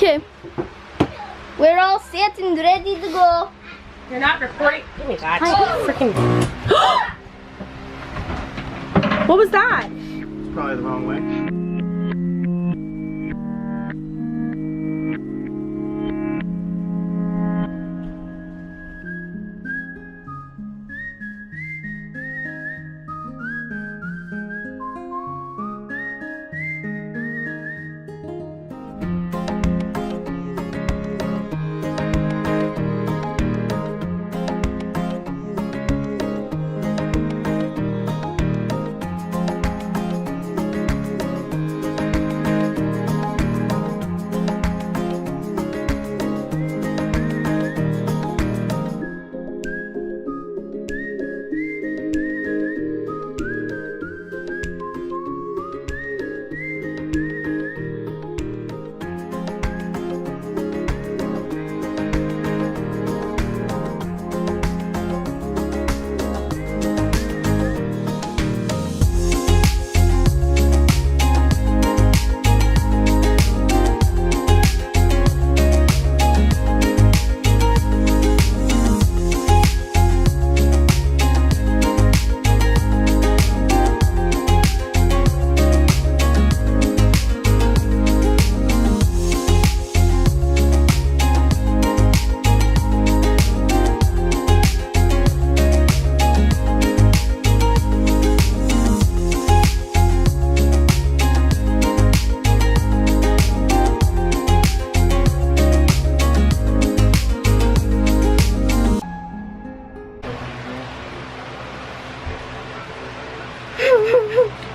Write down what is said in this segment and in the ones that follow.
Okay. We're all set and ready to go. You're not recording. Oh my god. Freaking. What was that? It's probably the wrong way.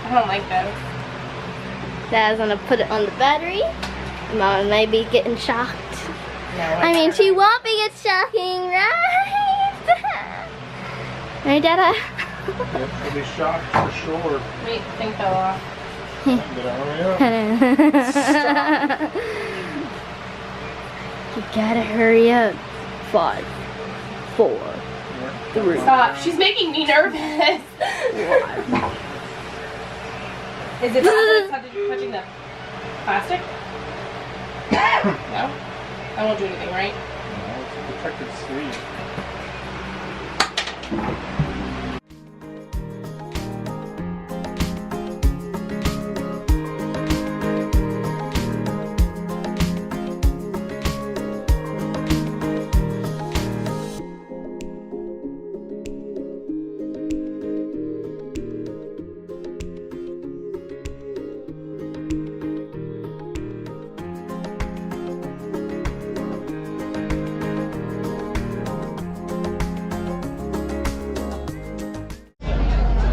I don't like those. Dad's gonna put it on the battery. Mama may be getting shocked. No, I mean, she won't be getting shocking, right? Right, Dada? Yep, she'll be shocked for sure. Wait, the thing fell off. Better hurry up. You gotta hurry up. 5, 4, 3. Stop. She's making me nervous. Is it touching the plastic? No? I won't do anything, right? No, it's a protected sleeve.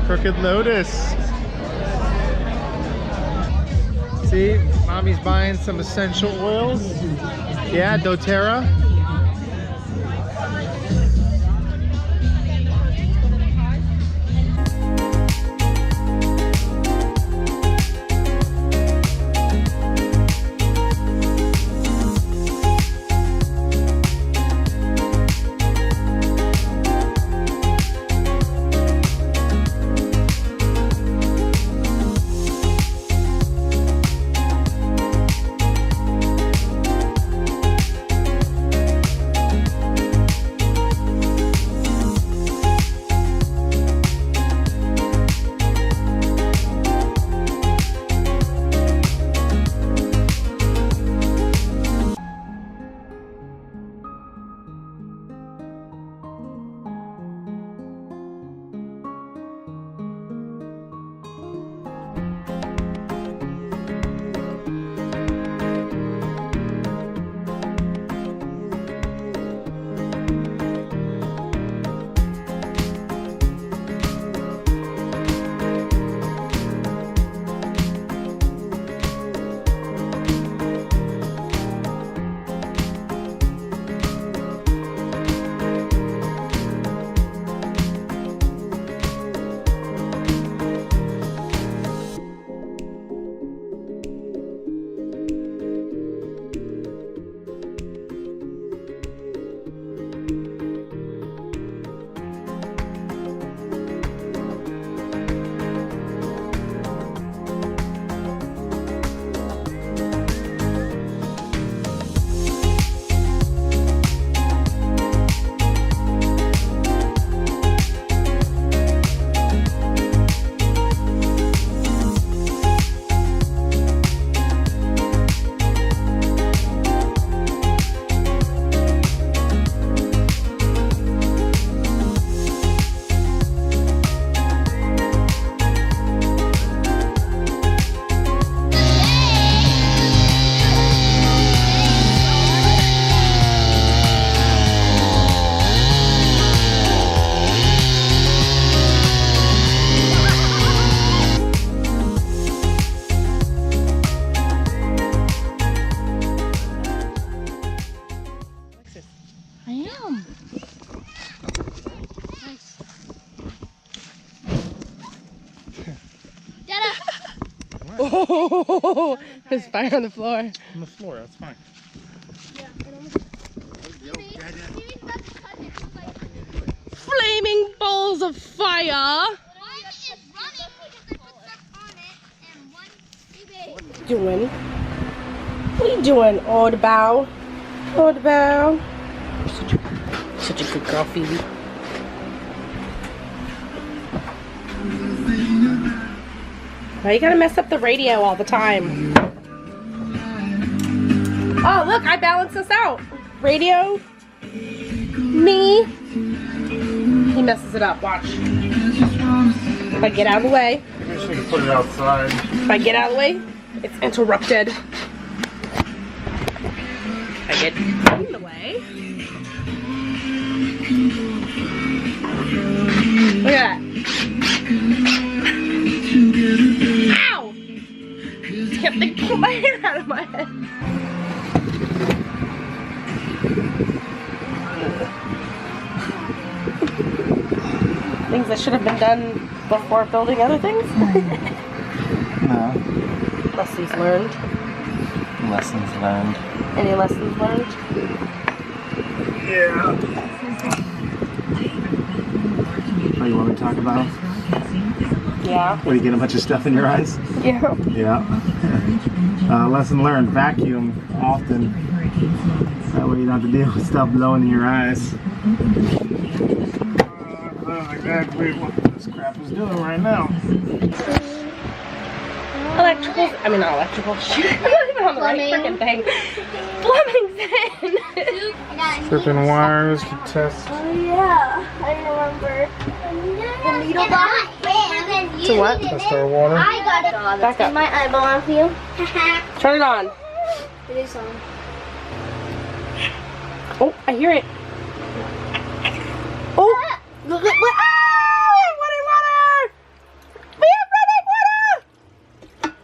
Crooked Lotus. See, mommy's buying some essential oils. Yeah, doTERRA. Oh, there's fire on the floor. On the floor, that's fine. Flaming balls of fire. What you doing? What are you doing, old bow? Old bow. Such a good girl, Phoebe. Why you gotta mess up the radio all the time? Oh, look, I balanced this out. Radio, me. He messes it up, watch. If I get out of the way. Maybe we can put it outside. If I get out of the way, it's interrupted. If I get in the way. Look at that. Ow! Damn, they pulled my hair out of my head. Things that should have been done before building other things? No. Lessons learned. Lessons learned. Any lessons learned? Yeah. Oh, you want me to talk about? Yeah. What, you get a bunch of stuff in your eyes? Yeah. Yeah. Lesson learned, vacuum often. That way you don't have to deal with stuff blowing in your eyes. That's exactly what this crap is doing right now. Electrical. I mean, not electrical. Shoot, I'm not even on the right freaking thing. Plumbing's in. Tripping wires to test. Oh yeah, I remember. The needle box. To what? Test our water. I got it. Back up. My eyeball on for you. Turn it on. It is on. Oh, I hear it. Oh, look at what? Running water! We have running water!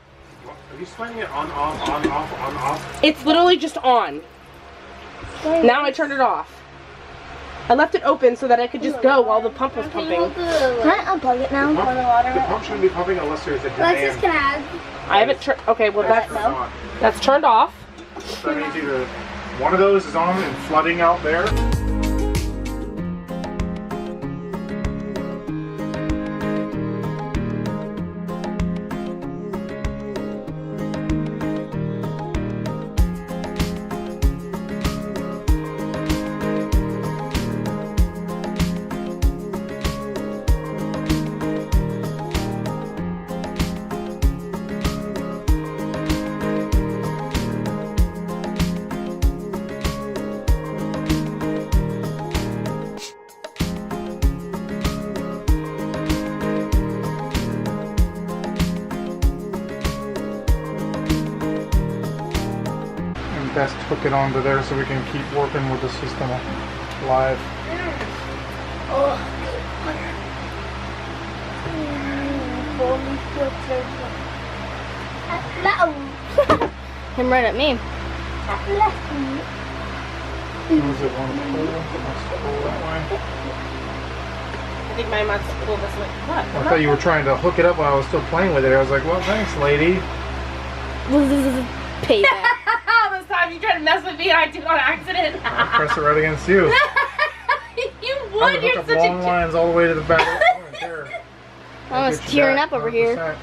Are you swinging it on, off, on, off, on, off? It's literally just on. Now I turned it off. I left it open so that I could just go while the pump was pumping. Can I unplug it now? Pour the water. The pump shouldn't be pumping unless there's a Alexis, demand. can I? I haven't turned. Okay, well No. that's turned off. So that means either one of those is on and flooding out there. Best hook it onto there so we can keep working with the system live. Him right at me. Is it one pull? It wants to pull that way. I think mine wants to pull this way. What? I thought you were trying to hook it up while I was still playing with it. I was like, well, thanks, lady. Payback. This time you tried to mess with me and I did it on accident. I'll press it right against you. You I'm would. gonna You're hook up such long a. lines all the way to the back. Right there. I was tearing up over here.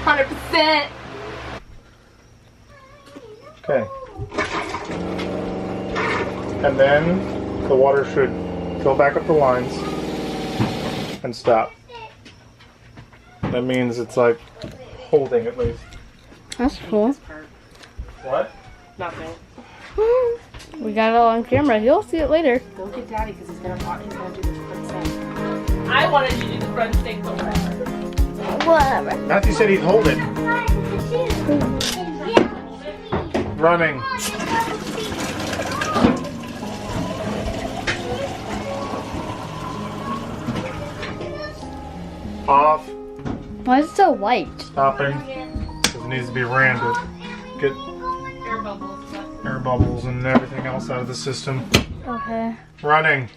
100%. Okay. And then the water should fill back up the lines and stop. That means it's like holding at least. That's cool. What? Nothing. We got it all on camera. You'll see it later. Go get Daddy because he's gonna do the front thing. I wanted you to do the front thing, but whatever. Whatever. Matthew said he'd hold it. Running. Off. Why is it so white? Stopping. Because it needs to be ran to get Air bubbles. air bubbles and everything else out of the system. Okay. Running.